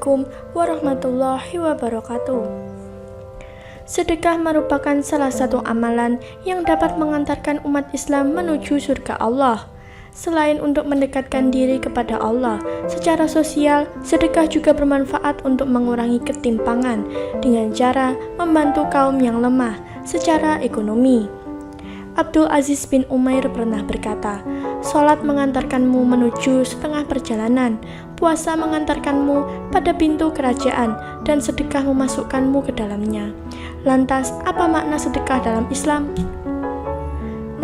Assalamualaikum warahmatullahi wabarakatuh. Sedekah merupakan salah satu amalan yang dapat mengantarkan umat Islam menuju surga Allah. Selain untuk mendekatkan diri kepada Allah secara sosial, sedekah juga bermanfaat untuk mengurangi ketimpangan dengan cara membantu kaum yang lemah secara ekonomi. Abdul Aziz bin Umair pernah berkata, "Salat mengantarkanmu menuju setengah perjalanan, puasa mengantarkanmu pada pintu kerajaan, dan sedekah memasukkanmu ke dalamnya." Lantas, apa makna sedekah dalam Islam?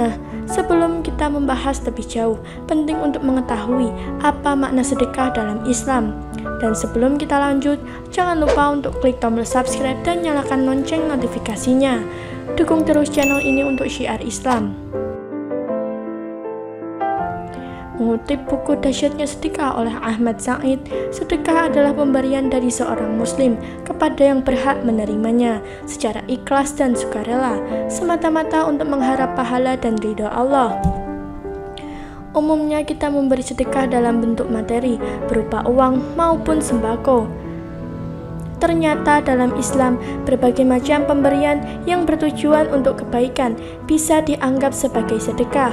Nah, sebelum kita membahas lebih jauh, penting untuk mengetahui apa makna sedekah dalam Islam. Dan sebelum kita lanjut, jangan lupa untuk klik tombol subscribe dan nyalakan lonceng notifikasinya. Dukung terus channel ini untuk syiar Islam. Mengutip buku Dahsyatnya Sedekah oleh Ahmad Said, sedekah adalah pemberian dari seorang muslim kepada yang berhak menerimanya secara ikhlas dan sukarela, semata-mata untuk mengharap pahala dan ridha Allah. Umumnya kita memberi sedekah dalam bentuk materi, berupa uang maupun sembako. Ternyata dalam Islam, berbagai macam pemberian yang bertujuan untuk kebaikan bisa dianggap sebagai sedekah.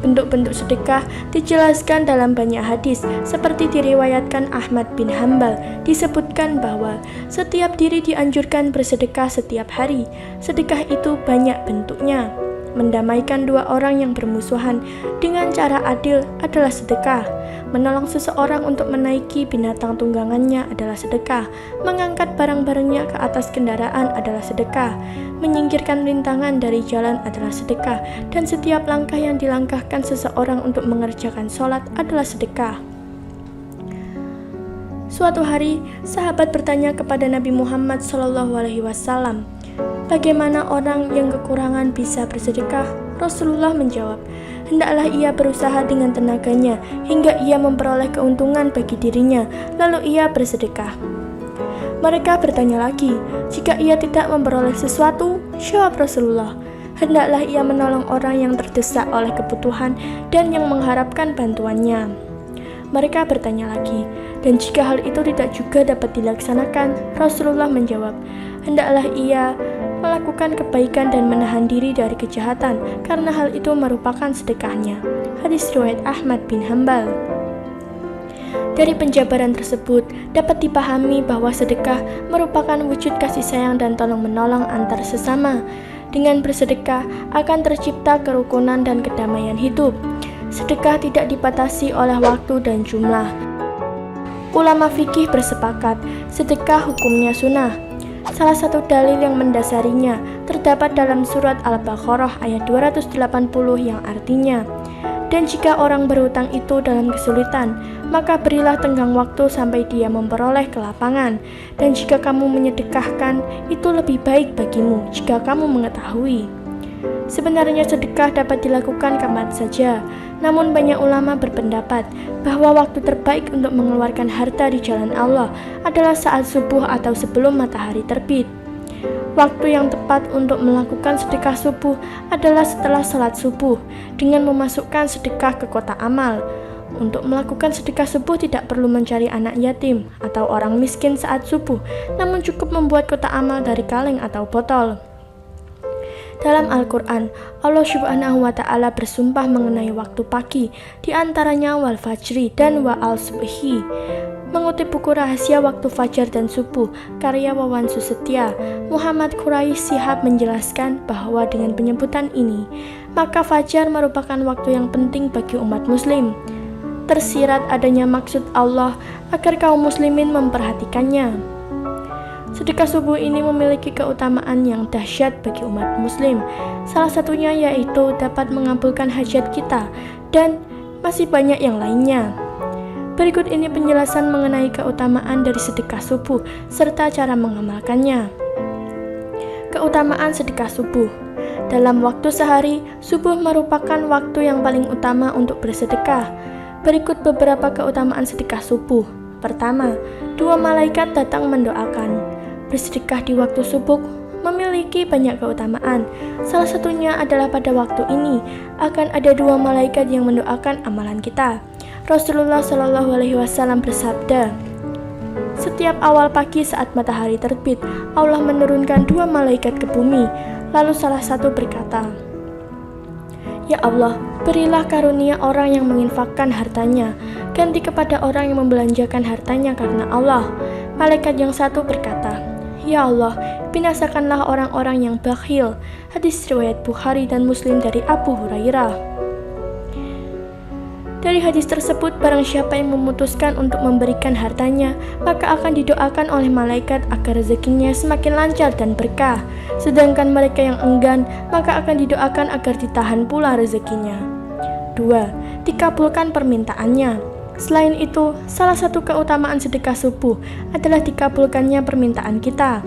Bentuk-bentuk sedekah dijelaskan dalam banyak hadis, seperti diriwayatkan Ahmad bin Hanbal, disebutkan bahwa setiap diri dianjurkan bersedekah setiap hari. Sedekah itu banyak bentuknya. Mendamaikan dua orang yang bermusuhan dengan cara adil adalah sedekah. Menolong seseorang untuk menaiki binatang tunggangannya adalah sedekah. Mengangkat barang-barangnya ke atas kendaraan adalah sedekah. Menyingkirkan rintangan dari jalan adalah sedekah. Dan setiap langkah yang dilangkahkan seseorang untuk mengerjakan sholat adalah sedekah. Suatu hari, sahabat bertanya kepada Nabi Muhammad SAW, "Bagaimana orang yang kekurangan bisa bersedekah?" Rasulullah menjawab, "Hendaklah ia berusaha dengan tenaganya hingga ia memperoleh keuntungan bagi dirinya, lalu ia bersedekah." Mereka bertanya lagi, "Jika ia tidak memperoleh sesuatu?" Jawab Rasulullah, "Hendaklah ia menolong orang yang terdesak oleh kebutuhan dan yang mengharapkan bantuannya." Mereka bertanya lagi, "Dan jika hal itu tidak juga dapat dilaksanakan?" Rasulullah menjawab, "Hendaklah ia melakukan kebaikan dan menahan diri dari kejahatan, karena hal itu merupakan sedekahnya." Hadis riwayat Ahmad bin Hanbal. Dari penjabaran tersebut dapat dipahami bahwa sedekah merupakan wujud kasih sayang dan tolong-menolong antar sesama. Dengan bersedekah akan tercipta kerukunan dan kedamaian hidup. Sedekah tidak dibatasi oleh waktu dan jumlah. Ulama fikih bersepakat, sedekah hukumnya sunnah. Salah satu dalil yang mendasarinya terdapat dalam surat Al-Baqarah ayat 280 yang artinya, "Dan jika orang berhutang itu dalam kesulitan, maka berilah tenggang waktu sampai dia memperoleh kelapangan. Dan jika kamu menyedekahkan, itu lebih baik bagimu jika kamu mengetahui." Sebenarnya sedekah dapat dilakukan kapan saja, namun banyak ulama berpendapat bahwa waktu terbaik untuk mengeluarkan harta di jalan Allah adalah saat subuh atau sebelum matahari terbit. Waktu yang tepat untuk melakukan sedekah subuh adalah setelah salat subuh, dengan memasukkan sedekah ke kotak amal. Untuk melakukan sedekah subuh tidak perlu mencari anak yatim atau orang miskin saat subuh, namun cukup membuat kotak amal dari kaleng atau botol. Dalam Al-Quran, Allah Subhanahu wa Ta'ala bersumpah mengenai waktu pagi, di antaranya wal fajri dan wa al subhi. Mengutip buku Rahasia Waktu Fajar dan Subuh, karya Wawan Susetya, Muhammad Quraish Shihab menjelaskan bahwa dengan penyebutan ini, maka fajar merupakan waktu yang penting bagi umat muslim. Tersirat adanya maksud Allah agar kaum muslimin memperhatikannya. Sedekah subuh ini memiliki keutamaan yang dahsyat bagi umat muslim. Salah satunya yaitu dapat mengabulkan hajat kita, dan masih banyak yang lainnya. Berikut ini penjelasan mengenai keutamaan dari sedekah subuh serta cara mengamalkannya. Keutamaan sedekah subuh. Dalam waktu sehari, subuh merupakan waktu yang paling utama untuk bersedekah. Berikut beberapa keutamaan sedekah subuh. Pertama, 2 malaikat datang mendoakan. Bersedekah di waktu subuh memiliki banyak keutamaan. Salah satunya adalah pada waktu ini akan ada 2 malaikat yang mendoakan amalan kita. Rasulullah Shallallahu Alaihi Wasallam bersabda, "Setiap awal pagi saat matahari terbit, Allah menurunkan 2 malaikat ke bumi. Lalu salah satu berkata, 'Ya Allah, berilah karunia orang yang menginfakkan hartanya, ganti kepada orang yang membelanjakan hartanya karena Allah.' Malaikat yang satu berkata, 'Ya Allah, binasakanlah orang-orang yang bakhil.'" Hadis riwayat Bukhari dan Muslim dari Abu Hurairah. Dari hadis tersebut, barang siapa yang memutuskan untuk memberikan hartanya, maka akan didoakan oleh malaikat agar rezekinya semakin lancar dan berkah. Sedangkan mereka yang enggan, maka akan didoakan agar ditahan pula rezekinya. 2. Dikabulkan permintaannya. Selain itu, salah satu keutamaan sedekah subuh adalah dikabulkannya permintaan kita.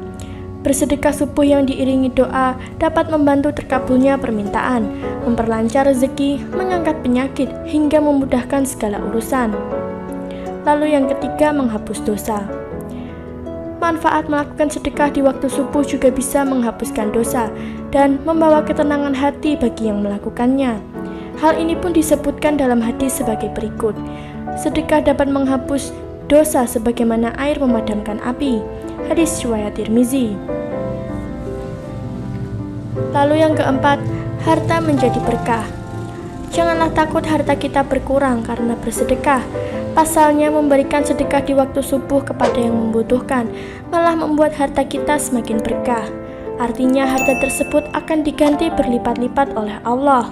Bersedekah subuh yang diiringi doa dapat membantu terkabulnya permintaan, memperlancar rezeki, mengangkat penyakit, hingga memudahkan segala urusan. Lalu yang ketiga, menghapus dosa. Manfaat melakukan sedekah di waktu subuh juga bisa menghapuskan dosa dan membawa ketenangan hati bagi yang melakukannya. Hal ini pun disebutkan dalam hadis sebagai berikut. Sedekah dapat menghapus dosa sebagaimana air memadamkan api. Hadis riwayat Tirmizi. Lalu yang keempat, harta menjadi berkah. Janganlah takut harta kita berkurang karena bersedekah. Pasalnya, memberikan sedekah di waktu subuh kepada yang membutuhkan malah membuat harta kita semakin berkah. Artinya harta tersebut akan diganti berlipat-lipat oleh Allah.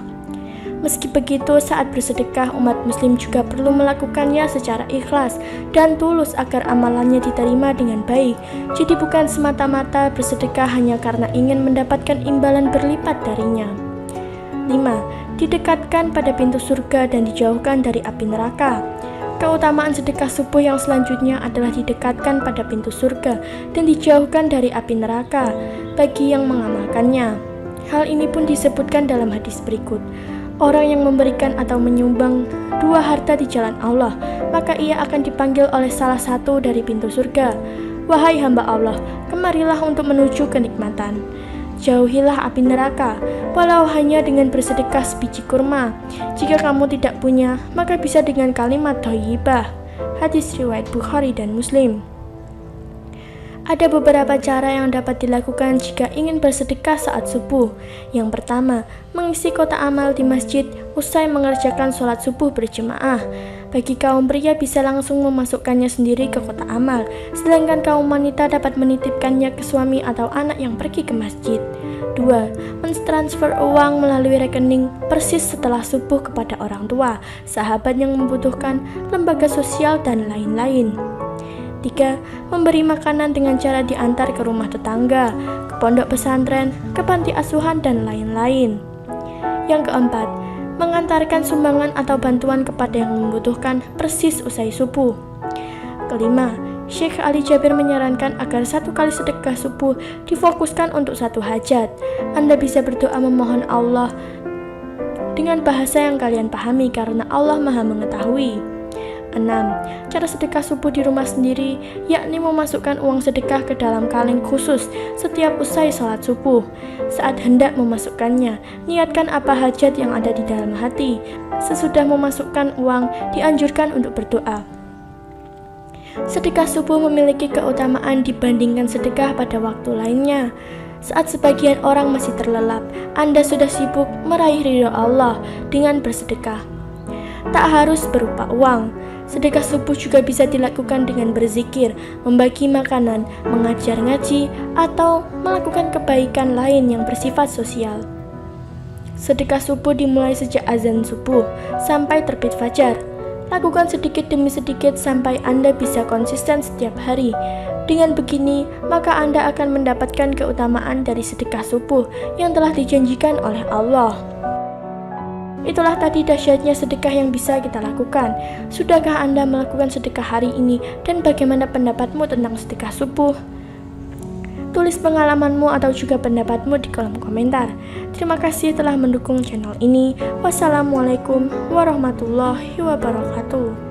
Meski begitu, saat bersedekah, umat muslim juga perlu melakukannya secara ikhlas dan tulus agar amalannya diterima dengan baik. Jadi bukan semata-mata bersedekah hanya karena ingin mendapatkan imbalan berlipat darinya. 5. Didekatkan pada pintu surga dan dijauhkan dari api neraka. Keutamaan sedekah subuh yang selanjutnya adalah didekatkan pada pintu surga dan dijauhkan dari api neraka bagi yang mengamalkannya. Hal ini pun disebutkan dalam hadis berikut. Orang yang memberikan atau menyumbang 2 harta di jalan Allah, maka ia akan dipanggil oleh salah satu dari pintu surga. "Wahai hamba Allah, kemarilah untuk menuju kenikmatan. Jauhilah api neraka, walau hanya dengan bersedekah sebiji kurma. Jika kamu tidak punya, maka bisa dengan kalimat thayyibah." Hadis riwayat Bukhari dan Muslim. Ada beberapa cara yang dapat dilakukan jika ingin bersedekah saat subuh. Yang pertama, mengisi kotak amal di masjid usai mengerjakan sholat subuh berjemaah. Bagi kaum pria bisa langsung memasukkannya sendiri ke kotak amal, sedangkan kaum wanita dapat menitipkannya ke suami atau anak yang pergi ke masjid. 2. Mentransfer uang melalui rekening persis setelah subuh kepada orang tua, sahabat yang membutuhkan, lembaga sosial, dan lain-lain. 3. Memberi makanan dengan cara diantar ke rumah tetangga, ke pondok pesantren, ke panti asuhan, dan lain-lain. Yang keempat, mengantarkan sumbangan atau bantuan kepada yang membutuhkan persis usai subuh. Kelima, Syekh Ali Jabir menyarankan agar 1 kali sedekah subuh difokuskan untuk 1 hajat. Anda bisa berdoa memohon Allah dengan bahasa yang kalian pahami karena Allah Maha Mengetahui. 6. Cara sedekah subuh di rumah sendiri, yakni memasukkan uang sedekah ke dalam kaleng khusus setiap usai sholat subuh. Saat hendak memasukkannya, niatkan apa hajat yang ada di dalam hati. Sesudah memasukkan uang, dianjurkan untuk berdoa. Sedekah subuh memiliki keutamaan dibandingkan sedekah pada waktu lainnya. Saat sebagian orang masih terlelap, Anda sudah sibuk meraih ridho Allah dengan bersedekah. Tak harus berupa uang. Sedekah subuh juga bisa dilakukan dengan berzikir, membagi makanan, mengajar ngaji, atau melakukan kebaikan lain yang bersifat sosial. Sedekah subuh dimulai sejak azan subuh sampai terbit fajar. Lakukan sedikit demi sedikit sampai Anda bisa konsisten setiap hari. Dengan begini, maka Anda akan mendapatkan keutamaan dari sedekah subuh yang telah dijanjikan oleh Allah. Itulah tadi dahsyatnya sedekah yang bisa kita lakukan. Sudahkah Anda melakukan sedekah hari ini dan bagaimana pendapatmu tentang sedekah subuh? Tulis pengalamanmu atau juga pendapatmu di kolom komentar. Terima kasih telah mendukung channel ini. Wassalamualaikum warahmatullahi wabarakatuh.